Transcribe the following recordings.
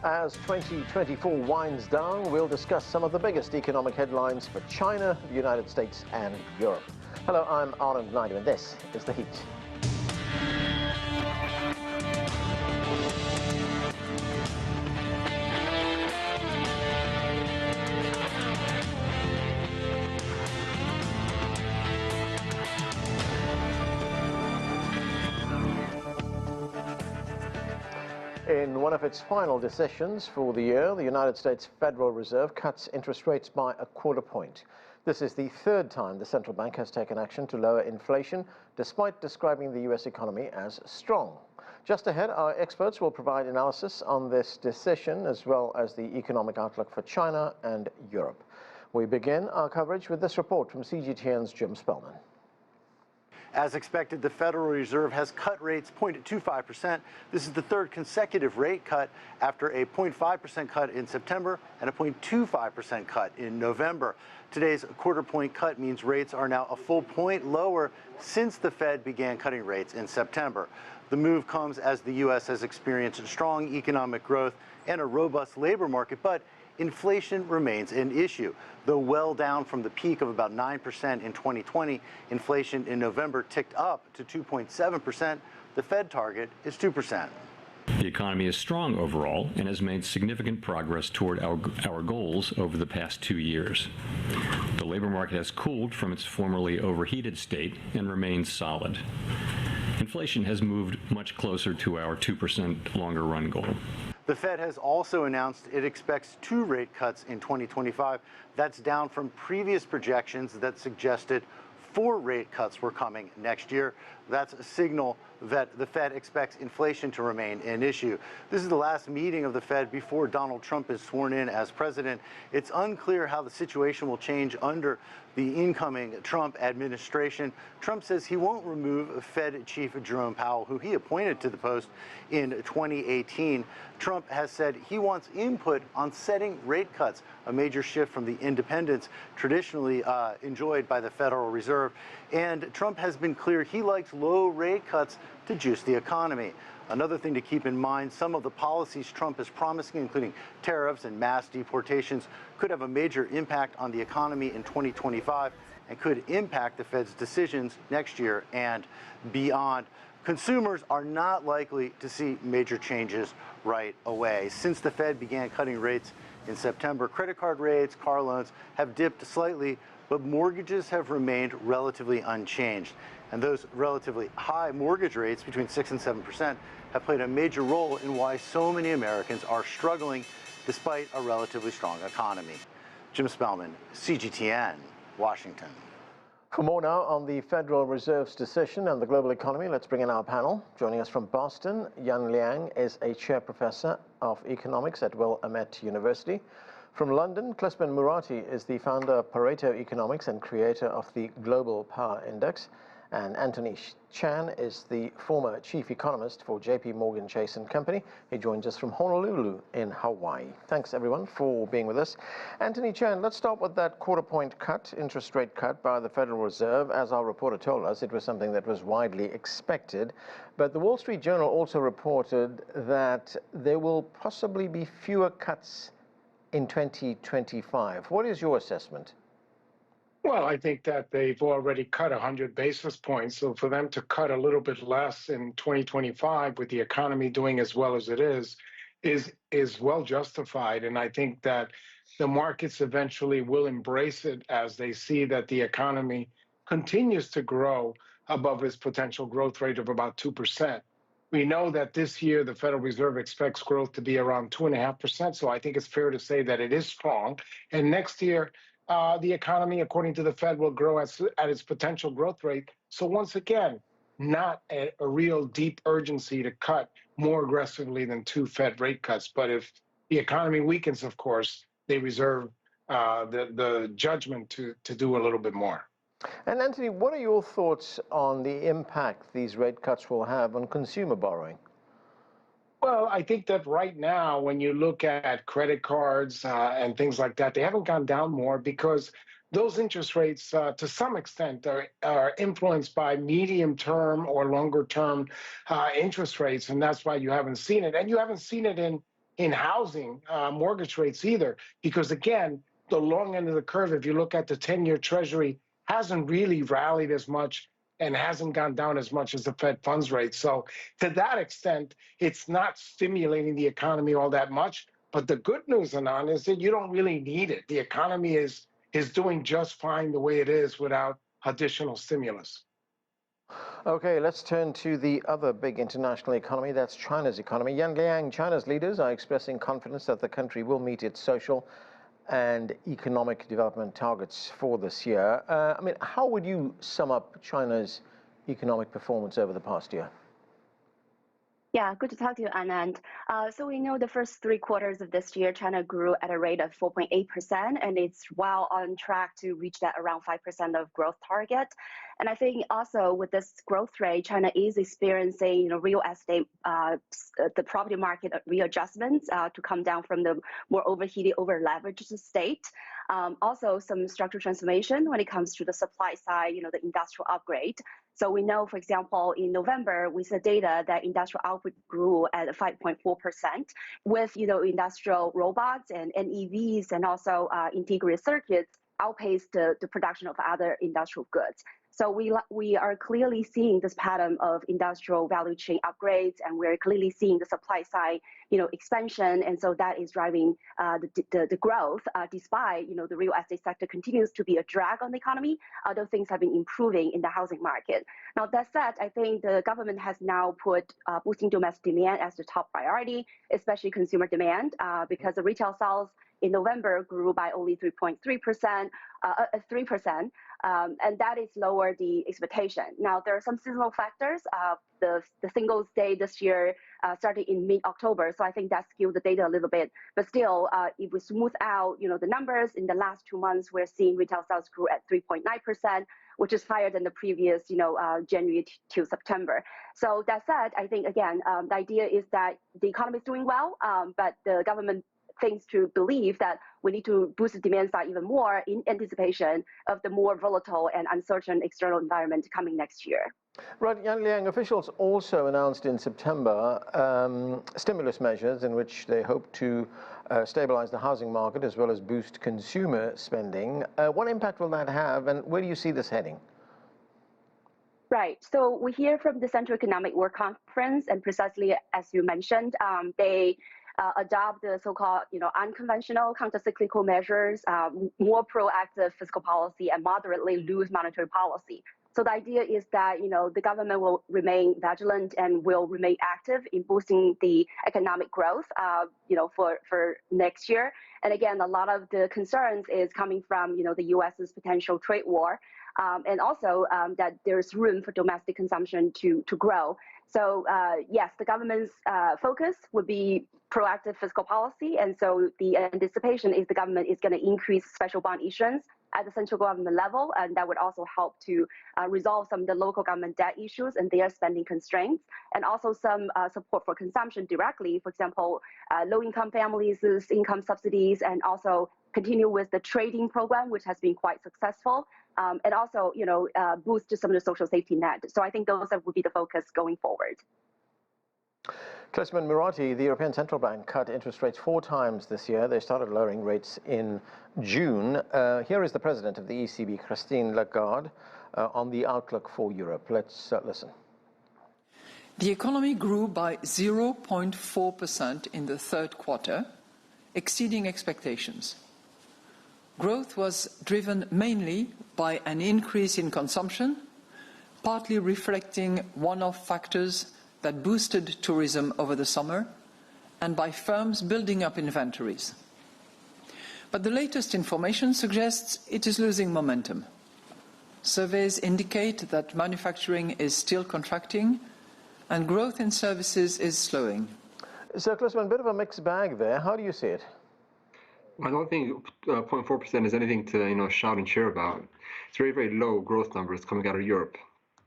As 2024 winds down, we'll discuss some of the biggest economic headlines for China, the United States and Europe. Hello, I'm Anand Naidu and this is The Heat. In one of its final decisions for the year, the United States Federal Reserve cuts interest rates by a quarter point. This is the third time the central bank has taken action to lower inflation, despite describing the U.S. economy as strong. Just ahead, our experts will provide analysis on this decision, as well as the economic outlook for China and Europe. We begin our coverage with this report from CGTN's Jim Spellman. As expected, the Federal Reserve has cut rates 0.25%. This is the third consecutive rate cut after a 0.5% cut in September and a 0.25% cut in November. Today's quarter-point cut means rates are now a full point lower since the Fed began cutting rates in September. The move comes as the U.S. has experienced strong economic growth and a robust labor market, but inflation remains an issue. Though well down from the peak of about 9% in 2020, inflation in November ticked up to 2.7%. The Fed target is 2%. The economy is strong overall and has made significant progress toward our goals over the past 2 years. The labor market has cooled from its formerly overheated state and remains solid. Inflation has moved much closer to our 2% longer run goal. The Fed has also announced it expects 2 rate cuts in 2025. That's down from previous projections that suggested 4 rate cuts were coming next year. That's a signal that the Fed expects inflation to remain an issue. This is the last meeting of the Fed before Donald Trump is sworn in as president. It's unclear how the situation will change under the incoming Trump administration. Trump says he won't remove Fed Chief Jerome Powell, who he appointed to the post in 2018. Trump has said he wants input on setting rate cuts, a major shift from the independence traditionally enjoyed by the Federal Reserve. And Trump has been clear he likes low rate cuts to juice the economy. Another thing to keep in mind, some of the policies Trump is promising, including tariffs and mass deportations, could have a major impact on the economy in 2025 and could impact the Fed's decisions next year and beyond. Consumers are not likely to see major changes right away. Since the Fed began cutting rates in September, credit card rates, car loans have dipped slightly, but mortgages have remained relatively unchanged. And those relatively high mortgage rates, between 6 and 7%, have played a major role in why so many Americans are struggling despite a relatively strong economy. Jim Spellman, CGTN, Washington. For more now on the Federal Reserve's decision and the global economy, let's bring in our panel. Joining us from Boston, Liang is a chair professor of economics at Willamette University. From London, Klisman Murati is the founder of Pareto Economics and creator of the Global Power Index. And Anthony Chan is the former chief economist for JP Morgan Chase & Company. He joins us from Honolulu in Hawaii. Thanks, everyone, for being with us. Anthony Chan, let's start with that quarter-point cut, interest rate cut by the Federal Reserve. As our reporter told us, it was something that was widely expected. But the Wall Street Journal also reported that there will possibly be fewer cuts in 2025. What is your assessment? Well, I think that they've already cut 100 basis points. So for them to cut a little bit less in 2025 with the economy doing as well as it is well justified. And I think that the markets eventually will embrace it as they see that the economy continues to grow above its potential growth rate of about 2%. We know that this year the Federal Reserve expects growth to be around 2.5%. So I think it's fair to say that it is strong. And next year, the economy, according to the Fed, will grow at its potential growth rate. So once again, not a real deep urgency to cut more aggressively than 2 Fed rate cuts. But if the economy weakens, of course, they reserve the judgment to do a little bit more. And Anthony, what are your thoughts on the impact these rate cuts will have on consumer borrowing? Well, I think that right now, when you look at credit cards and things like that, they haven't gone down more because those interest rates, to some extent, are influenced by medium-term or longer-term interest rates, and that's why you haven't seen it. And you haven't seen it in in housing mortgage rates either, because again, the long end of the curve, if you look at the 10-year Treasury, hasn't really rallied as much and hasn't gone down as much as the Fed funds rate. So to that extent, it's not stimulating the economy all that much. But the good news, Anand, is that you don't really need it. The economy is doing just fine the way it is without additional stimulus. Okay, let's turn to the other big international economy. That's China's economy. Yan Liang, China's leaders are expressing confidence that the country will meet its social and economic development targets for this year. I mean, how would you sum up China's economic performance over the past year? Yeah, good to talk to you, Anand. So we know the first 3 quarters of this year, China grew at a rate of 4.8%, and it's well on track to reach that around 5% of growth target. And I think also with this growth rate, China is experiencing, real estate, the property market readjustments to come down from the more overheated, over-leveraged state. Also, some structural transformation when it comes to the supply side, the industrial upgrade. So we know, for example, in November, we saw data that industrial output grew at 5.4% with, industrial robots and EVs and also integrated circuits outpaced the production of other industrial goods. So we are clearly seeing this pattern of industrial value chain upgrades, and we're clearly seeing the supply side, expansion, and so that is driving the growth. Despite the real estate sector continues to be a drag on the economy, other things have been improving in the housing market. Now that said, I think the government has now put boosting domestic demand as the top priority, especially consumer demand, because the retail sales in November grew by only 3.3%, 3%, and that is lower the expectation. Now, there are some seasonal factors. The Singles Day this year started in mid-October, so I think that skewed the data a little bit. But still, if we smooth out, the numbers in the last 2 months, we're seeing retail sales grew at 3.9%, which is higher than the previous, January to September. So that said, I think, again, the idea is that the economy is doing well, but the government things to believe that we need to boost the demand side even more in anticipation of the more volatile and uncertain external environment coming next year. Right, Yan Liang, officials also announced in September stimulus measures in which they hope to stabilize the housing market as well as boost consumer spending. What impact will that have, and where do you see this heading? Right. So we hear from the Central Economic Work Conference, and precisely as you mentioned, they adopt the so-called, unconventional countercyclical measures, more proactive fiscal policy, and moderately loose monetary policy. So the idea is that, the government will remain vigilant and will remain active in boosting the economic growth, for next year. And again, a lot of the concerns is coming from, the U.S.'s potential trade war, and also that there's room for domestic consumption to grow. So yes, the government's focus would be proactive fiscal policy, and so the anticipation is the government is going to increase special bond issuance at the central government level, and that would also help to resolve some of the local government debt issues and their spending constraints, and also some support for consumption directly, for example, low-income families' income subsidies, and also continue with the trading program, which has been quite successful, and also, boost some of the social safety net. So I think those would be the focus going forward. Klisman, Murati, the European Central Bank cut interest rates 4 times this year. They started lowering rates in June. Here is the president of the ECB, Christine Lagarde, on the outlook for Europe. Let's listen. The economy grew by 0.4% in the third quarter, exceeding expectations. Growth was driven mainly by an increase in consumption, partly reflecting one-off factors that boosted tourism over the summer, and by firms building up inventories. But the latest information suggests it is losing momentum. Surveys indicate that manufacturing is still contracting, and growth in services is slowing. So, Klisman, a bit of a mixed bag there. How do you see it? I don't think 0.4% is anything to shout and cheer about. It's very, very low growth numbers coming out of Europe.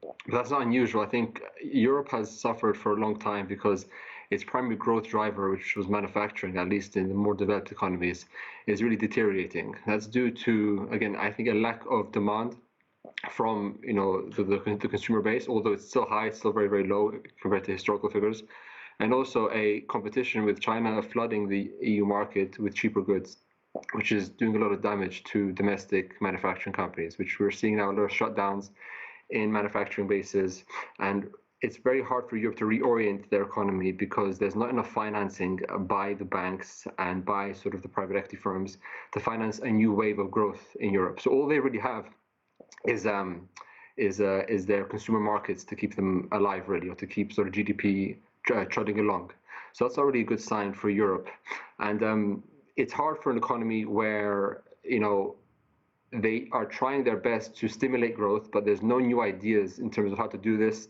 But that's not unusual. I think Europe has suffered for a long time because its primary growth driver, which was manufacturing, at least in the more developed economies, is really deteriorating. That's due to, again, I think a lack of demand from the consumer base, although it's still high, it's still very, very low compared to historical figures. and also a competition with China flooding the EU market with cheaper goods, which is doing a lot of damage to domestic manufacturing companies, which we're seeing now a lot of shutdowns in manufacturing bases. And it's very hard for Europe to reorient their economy because there's not enough financing by the banks and by sort of the private equity firms to finance a new wave of growth in Europe. So all they really have is their consumer markets to keep them alive, really, or to keep sort of GDP trudging along. So that's already a good sign for Europe. And it's hard for an economy where, you know, they are trying their best to stimulate growth, but there's no new ideas in terms of how to do this.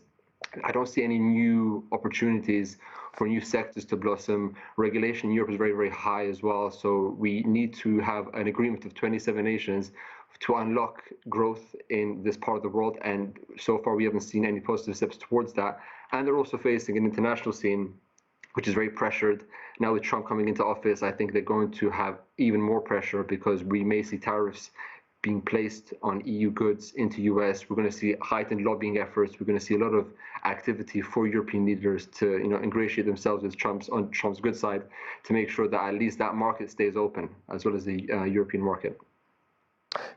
I don't see any new opportunities for new sectors to blossom. Regulation in Europe is very, very high as well. So we need to have an agreement of 27 nations to unlock growth in this part of the world. And so far, we haven't seen any positive steps towards that. And they're also facing an international scene which is very pressured. Now with Trump coming into office, I think they're going to have even more pressure because we may see tariffs being placed on EU goods into US. We're going to see heightened lobbying efforts. We're going to see a lot of activity for European leaders to, you know, ingratiate themselves with on Trump's good side to make sure that at least that market stays open, as well as the European market.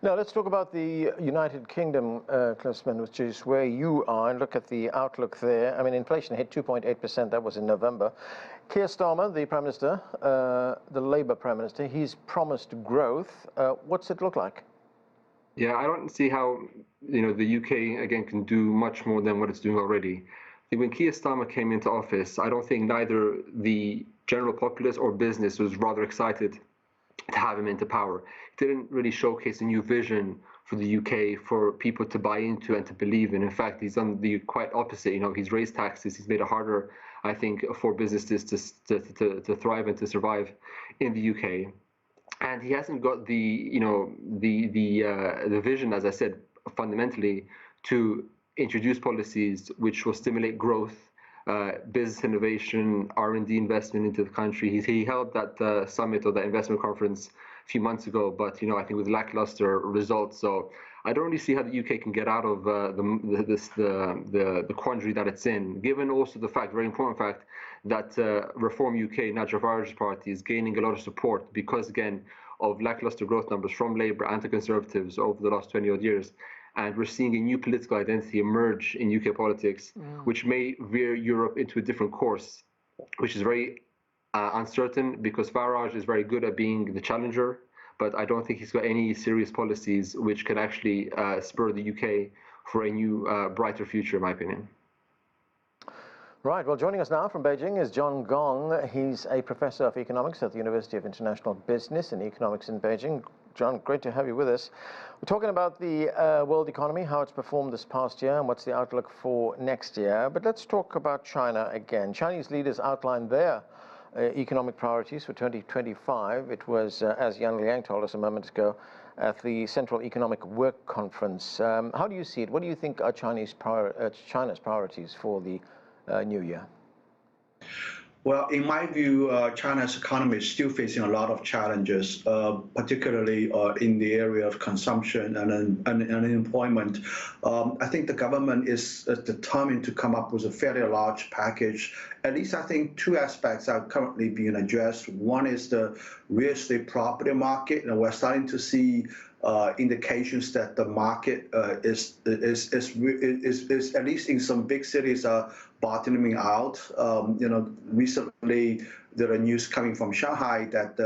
Now let's talk about the United Kingdom, Klisman, which is where you are, and look at the outlook there. I mean, inflation hit 2.8%. That was in November. Keir Starmer, the Prime Minister, the Labour Prime Minister, he's promised growth. What's it look like? Yeah, I don't see how, you know, the UK again can do much more than what it's doing already. I think when Keir Starmer came into office, I don't think neither the general populace or business was rather excited to have him into power. He didn't really showcase a new vision for the UK for people to buy into and to believe in. In fact, he's done the quite opposite. You know, he's raised taxes. He's made it harder, I think, for businesses to thrive and to survive in the UK. And he hasn't got the, you know, the vision, as I said, fundamentally, to introduce policies which will stimulate growth, business innovation, R&D investment into the country. He held that summit or that investment conference a few months ago, but, you know, I think with lackluster results. So I don't really see how the UK can get out of the quandary that it's in, given also the fact, very important fact, that Reform UK, Nigel Farage's party, is gaining a lot of support because, again, of lackluster growth numbers from Labour and the Conservatives over the last 20-odd years. And we're seeing a new political identity emerge in UK politics, which may veer Europe into a different course, which is very uncertain because Farage is very good at being the challenger, but I don't think he's got any serious policies which can actually spur the UK for a new, brighter future, in my opinion. Right, well, joining us now from Beijing is Gong. He's a professor of economics at the University of International Business and Economics in Beijing. John, great to have you with us. We're talking about the world economy, how it's performed this past year, and what's the outlook for next year. But let's talk about China again. Chinese leaders outlined their economic priorities for 2025. It was, as Liang told us a moment ago, at the Central Economic Work Conference. How do you see it? What do you think are China's priorities for the new year? Well, in my view, China's economy is still facing a lot of challenges, particularly in the area of consumption and unemployment. I think the government is determined to come up with a fairly large package. At least I think two aspects are currently being addressed. One is the real estate property market, and we're starting to see indications that the market is at least in some big cities bottoming out. You know, recently there are news coming from Shanghai that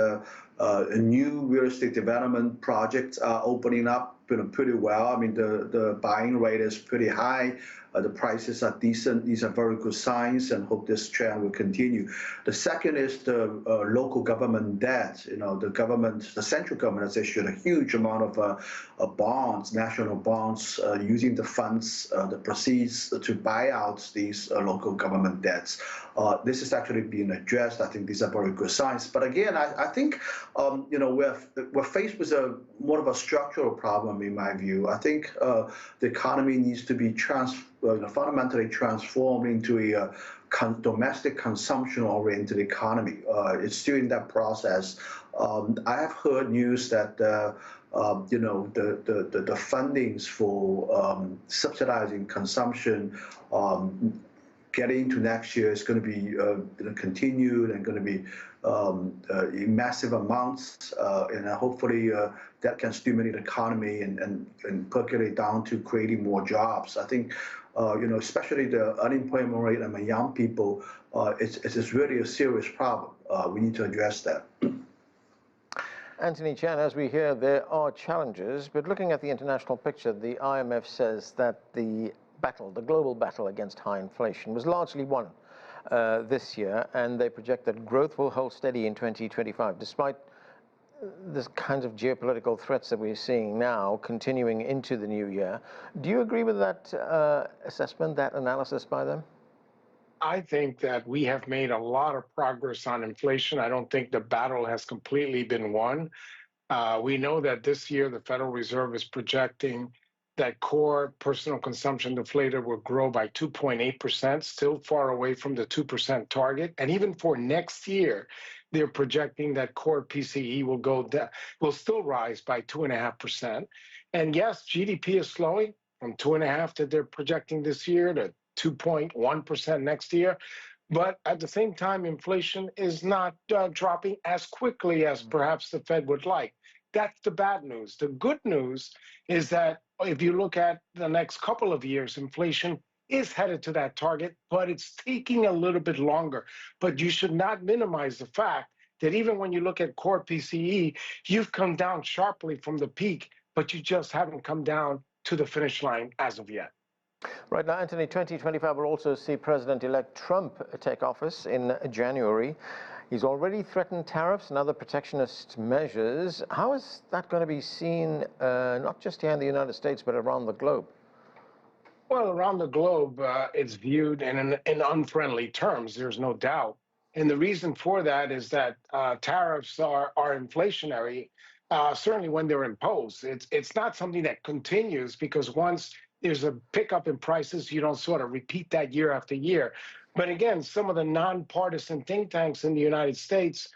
new real estate development projects are opening up pretty well. I mean, the buying rate is pretty high. The prices are decent. These are very good signs, and hope this trend will continue. The second is the local government debt. You know, the central government has issued a huge amount of bonds, national bonds, using the funds, the proceeds to buy out these local government debts. This is actually being addressed. I think these are very good signs. But again, I think you know, we're faced with more of a structural problem, in my view. I think the economy needs to be fundamentally transformed into a domestic consumption-oriented economy. It's still in that process. I have heard news that you know, the fundings for subsidizing consumption getting into next year is going to be continued and going to be in massive amounts, and hopefully that can stimulate the economy and percolate down to creating more jobs. I think, especially the unemployment rate among young people, it's really a serious problem. We need to address that. Anthony Chan, as we hear, there are challenges, but looking at the international picture, the IMF says that the global battle against high inflation was largely won this year, and they project that growth will hold steady in 2025, despite the kinds of geopolitical threats that we're seeing now continuing into the new year. Do you agree with that assessment, that analysis by them? I think that we have made a lot of progress on inflation. I don't think the battle has completely been won. We know that this year the Federal Reserve is projecting that core personal consumption deflator will grow by 2.8%, still far away from the 2% target. And even for next year, they're projecting that core PCE will still rise by 2.5%. And yes, GDP is slowing from 2.5% that they're projecting this year to 2.1% next year. But at the same time, inflation is not dropping as quickly as perhaps the Fed would like. That's the bad news. The good news is that if you look at the next couple of years, inflation is headed to that target, but it's taking a little bit longer. But you should not minimize the fact that even when you look at core PCE, you've come down sharply from the peak, but you just haven't come down to the finish line as of yet. Right now, Anthony, 2025 will also see President-elect Trump take office in January. He's already threatened tariffs and other protectionist measures. How is that going to be seen, not just here in the United States, but around the globe? Well, around the globe, it's viewed in unfriendly terms, there's no doubt. And the reason for that is that tariffs are inflationary, certainly when they're imposed. It's not something that continues, because once there's a pickup in prices, you don't sort of repeat that year after year. But again, some of the nonpartisan think tanks in the United States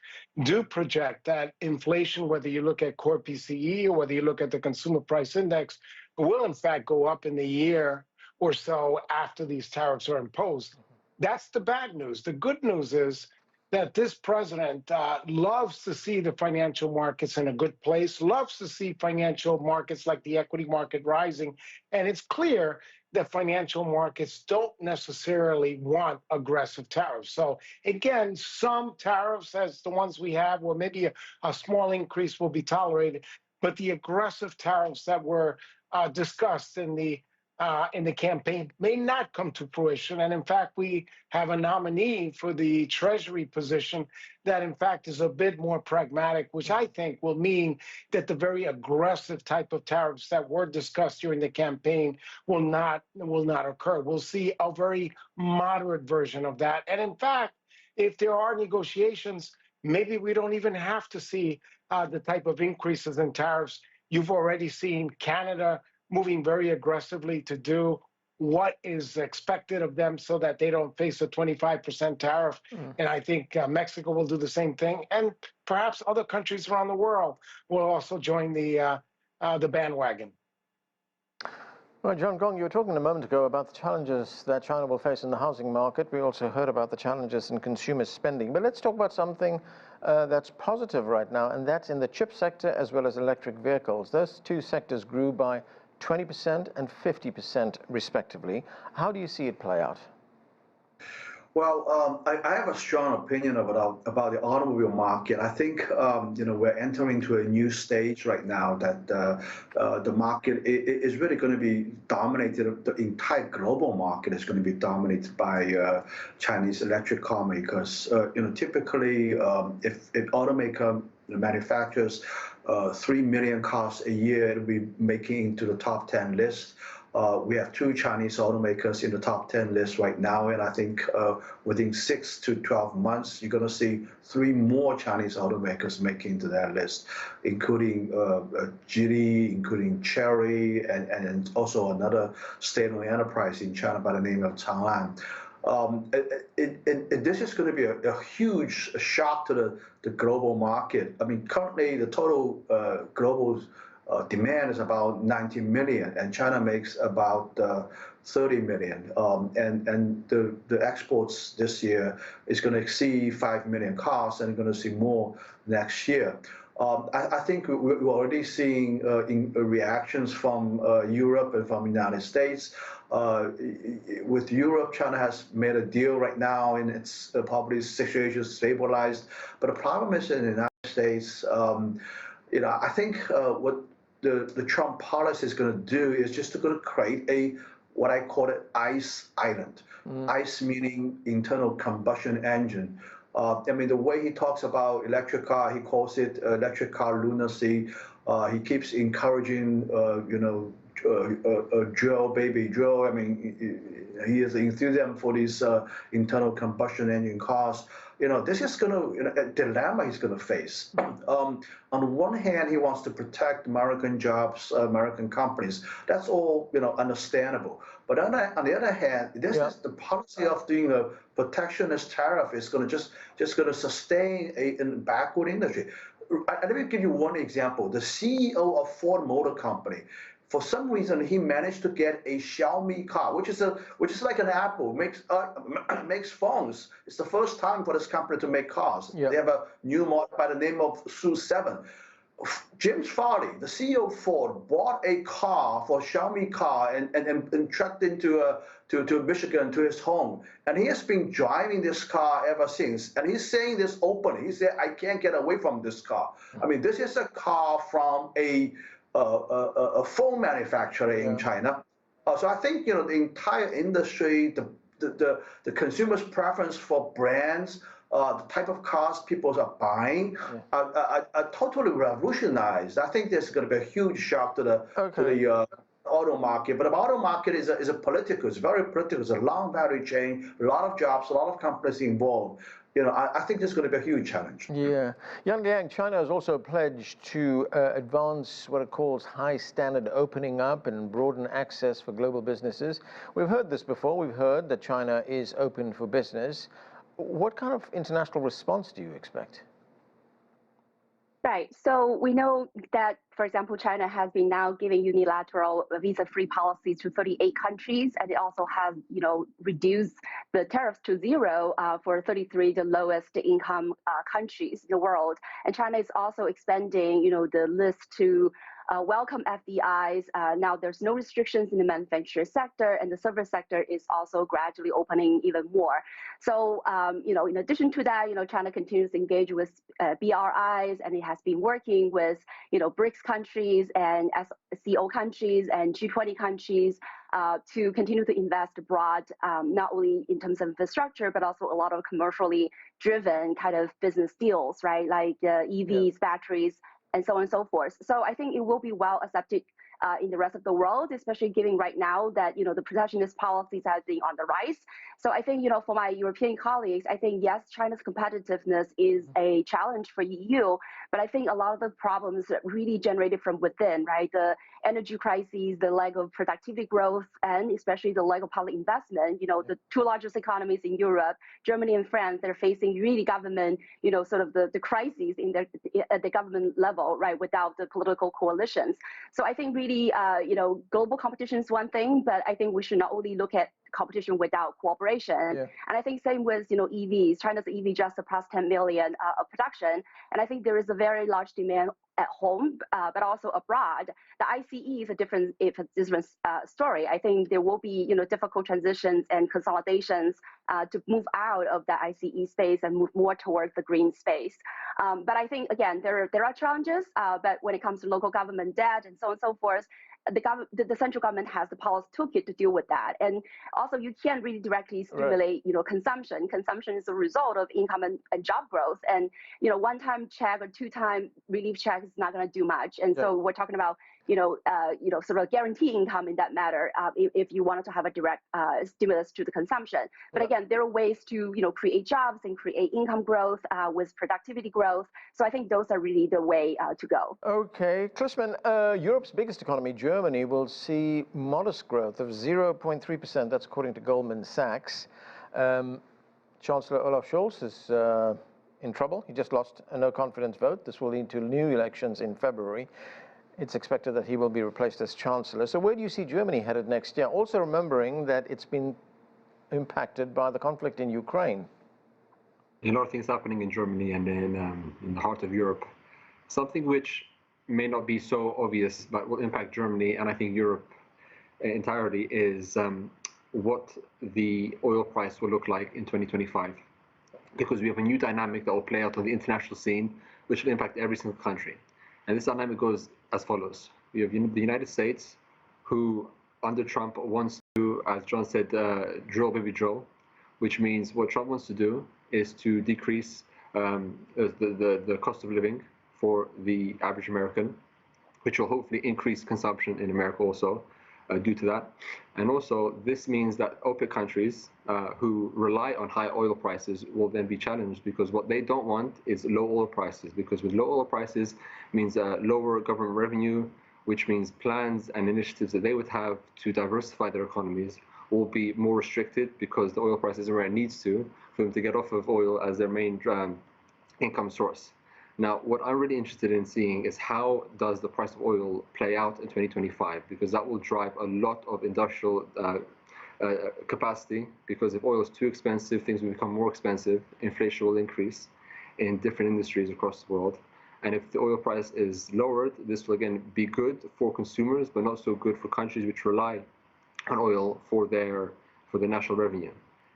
do project that inflation, whether you look at core PCE or whether you look at the consumer price index, will in fact go up in the year or so after these tariffs are imposed. That's the bad news. The good news is that this president loves to see the financial markets in a good place, loves to see financial markets like the equity market rising. And it's clear that financial markets don't necessarily want aggressive tariffs. So again, some tariffs, as the ones we have, where maybe a small increase will be tolerated, but the aggressive tariffs that were discussed in the campaign may not come to fruition. And in fact, we have a nominee for the Treasury position that in fact is a bit more pragmatic, which I think will mean that the very aggressive type of tariffs that were discussed during the campaign will not occur. We'll see a very moderate version of that. And in fact, if there are negotiations, maybe we don't even have to see the type of increases in tariffs. You've already seen Canada moving very aggressively to do what is expected of them so that they don't face a 25% tariff. And I think Mexico will do the same thing. And perhaps other countries around the world will also join the bandwagon. Well, John Gong, you were talking a moment ago about the challenges that China will face in the housing market. We also heard about the challenges in consumer spending. But let's talk about something that's positive right now, and that's in the chip sector as well as electric vehicles. Those two sectors grew by 20% and 50% respectively. How do you see it play out? Well, I have a strong opinion about the automobile market. I think we're entering into a new stage right now that the market is really going to be dominated. The entire global market is going to be dominated by Chinese electric car makers. Typically, if automaker manufactures 3 million cars a year, it'll be making into the top 10 list. We have 2 Chinese automakers in the top 10 list right now, and I think within 6 to 12 months, you're going to see 3 more Chinese automakers making into that list, including Geely, including Chery, and also another state-owned enterprise in China by the name of Chang'an. This is going to be a huge shock to the global market. I mean, currently the total global demand is about 90 million, and China makes about 30 million, and the exports this year is going to exceed 5 million cars, and going to see more next year. I think we're already seeing reactions from Europe and from the United States. With Europe, China has made a deal right now, and it's probably situation stabilized. But the problem is in the United States, I think what the Trump policy is going to do is just going to create what I call it ICE island. ICE meaning internal combustion engine. I mean, the way he talks about electric car, he calls it electric car lunacy. He keeps encouraging, Joe, baby Joe. I mean, he is enthusiasm for these internal combustion engine cars. This is going to, a dilemma he's going to face. On the one hand, he wants to protect American jobs, American companies. That's all, understandable. But on the other hand, this is the policy of doing a protectionist tariff is going to just going to sustain a backward industry. Let me give you one example. The CEO of Ford Motor Company, for some reason, he managed to get a Xiaomi car, which is like an Apple, makes phones. It's the first time for this company to make cars. They have a new model by the name of SU7. James Farley, the CEO of Ford, bought a car for Xiaomi car and trekked into to Michigan to his home, and he has been driving this car ever since. And he's saying this openly. He said, "I can't get away from this car." I mean, this is a car from a phone manufacturer in China. So I think the entire industry, the consumer's preference for brands, the type of cars people are buying are totally revolutionized. I think there's going to be a huge shock to the auto market. But the auto market is a political. It's very political. It's a long value chain, a lot of jobs, a lot of companies involved. I think this is going to be a huge challenge. Yeah. Yang Liang, China has also pledged to advance what it calls high standard opening up and broaden access for global businesses. We've heard this before. We've heard that China is open for business. What kind of international response do you expect? Right. So we know that, for example, China has been now giving unilateral visa-free policies to 38 countries, and it also has, reduced the tariffs to zero for 33 the lowest income countries in the world. And China is also expanding, the list to welcome FDIs. Now there's no restrictions in the manufacturing sector, and the service sector is also gradually opening even more. So, in addition to that, China continues to engage with BRIs, and it has been working with, BRICS countries and SCO countries and G20 countries to continue to invest abroad, not only in terms of infrastructure, but also a lot of commercially driven kind of business deals, right? Like EVs, batteries, and so on and so forth. So I think it will be well accepted in the rest of the world, especially given right now that, the protectionist policies have been on the rise. So I think, for my European colleagues, I think, yes, China's competitiveness is a challenge for EU, but I think a lot of the problems really generated from within, right? The energy crises, the lack of productivity growth, and especially the lack of public investment. The two largest economies in Europe, Germany and France, they're facing really government, sort of the crises at the government level, right, without the political coalitions. So I think really, global competition is one thing, but I think we should not only look at competition without cooperation. And I think same with, EVs. China's EV just surpassed 10 million of production. And I think there is a very large demand at home, but also abroad. The ICE is a different story. I think there will be, difficult transitions and consolidations to move out of the ICE space and move more towards the green space. But I think, again, there are challenges, but when it comes to local government debt and so on and so forth, the central government has the policy toolkit to deal with that. And also, you can't really directly stimulate, consumption. Consumption is a result of income and job growth. And, one-time check or two-time relief check is not going to do much. And so we're talking about, sort of guarantee income in that matter, if you wanted to have a direct stimulus to the consumption. But again, there are ways to, create jobs and create income growth with productivity growth. So I think those are really the way to go. Okay. Klisman, Europe's biggest economy, Germany, will see modest growth of 0.3%. That's according to Goldman Sachs. Chancellor Olaf Scholz is in trouble. He just lost a no-confidence vote. This will lead to new elections in February. It's expected that he will be replaced as Chancellor. So where do you see Germany headed next year? Also remembering that it's been impacted by the conflict in Ukraine. A lot of things happening in Germany and in the heart of Europe. Something which may not be so obvious, but will impact Germany and I think Europe entirely is what the oil price will look like in 2025. Because we have a new dynamic that will play out on the international scene, which will impact every single country. And this dynamic goes as follows. We have the United States, who under Trump wants to, as John said, drill baby drill, which means what Trump wants to do is to decrease the cost of living for the average American, which will hopefully increase consumption in America also due to that. And also this means that OPEC countries who rely on high oil prices will then be challenged, because what they don't want is low oil prices, because with low oil prices means lower government revenue, which means plans and initiatives that they would have to diversify their economies will be more restricted, because the oil price isn't where it needs to for them to get off of oil as their main income source. Now, what I'm really interested in seeing is how does the price of oil play out in 2025, because that will drive a lot of industrial capacity, because if oil is too expensive, things will become more expensive, inflation will increase in different industries across the world. And if the oil price is lowered, this will again be good for consumers, but not so good for countries which rely on oil for their national revenue.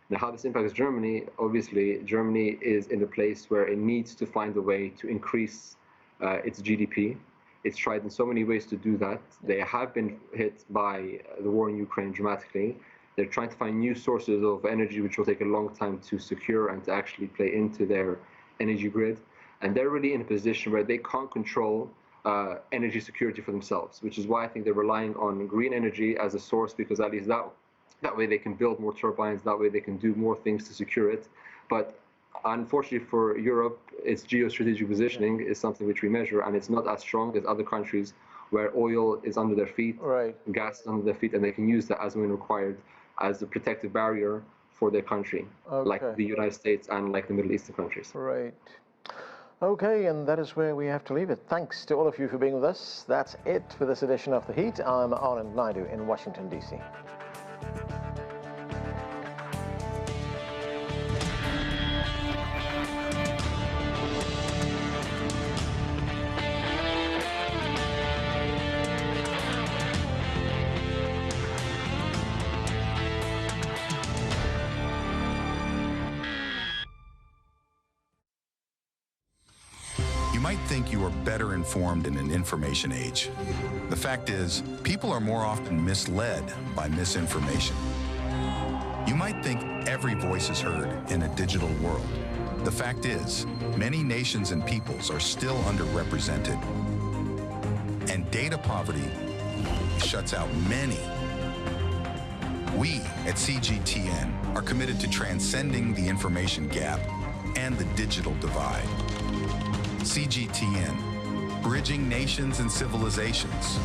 Now, how this impacts Germany, obviously, Germany is in a place where it needs to find a way to increase its GDP. It's tried in so many ways to do that. They have been hit by the war in Ukraine dramatically. They're trying to find new sources of energy, which will take a long time to secure and to actually play into their energy grid. And they're really in a position where they can't control energy security for themselves, which is why I think they're relying on green energy as a source, because at least that way they can build more turbines, that way they can do more things to secure it. But unfortunately for Europe, its geostrategic positioning is something which we measure, and it's not as strong as other countries where oil is under their feet, right, gas is under their feet, and they can use that as when required as a protective barrier for their country, like the United States and like the Middle Eastern countries. Right. Okay, and that is where we have to leave it. Thanks to all of you for being with us. That's it for this edition of The Heat. I'm Anand Naidu in Washington, D.C. You might think you are better informed in an information age. The fact is, people are more often misled by misinformation. You might think every voice is heard in a digital world. The fact is, many nations and peoples are still underrepresented. And data poverty shuts out many. We at CGTN are committed to transcending the information gap and the digital divide. CGTN, bridging nations and civilizations.